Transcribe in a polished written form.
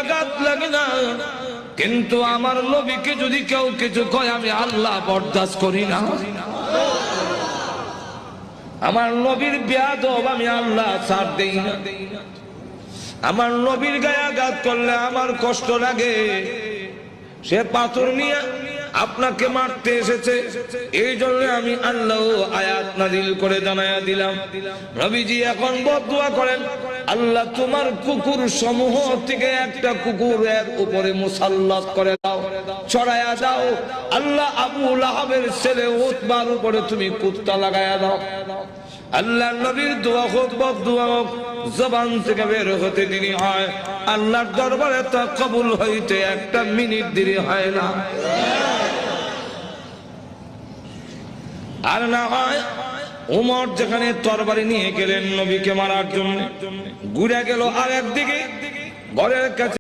আঘাত লাগে না, কিন্তু আমার নবীকে যদি কেউ কিছু কয় আমি আল্লাহ বরদাস্ত করি না। আমার নবীর বেয়াদব আমি আল্লাহ ছাড় দেই না। আমার নবীর গায়ে আঘাত করলে আমার কষ্ট লাগে। সে পাথর নিয়ে আপনাকে মারতে এসেছে, এই জন্য আমি আল্লাহ আয়াত নাযিল করে জানায়া দিলাম। নবীজি এখন বদদুয়া করেন, আল্লাহ তোমার কুকুর সমূহ থেকে একটা কুকুরের উপরে মুসাল্লাত করে দাও, ছড়ায়া দাও। আল্লাহ আবু লাহাবের ছেলে উতবার উপরে তুমি কুত্তা লাগায়া দাও। আল্লাহ নবীর দোয়া হোক বদদুয়া হোক, জবান থেকে বের হতে দেরি হয়, আল্লাহর দরবারে তা কবুল হইতে একটা মিনিট দেরি হয় না। আর না হয় উমর যেখানে তরবারি নিয়ে গেলেন নবীকে মারার জন্য, ঘুরে গেল আর একদিকে ঘরের কাছে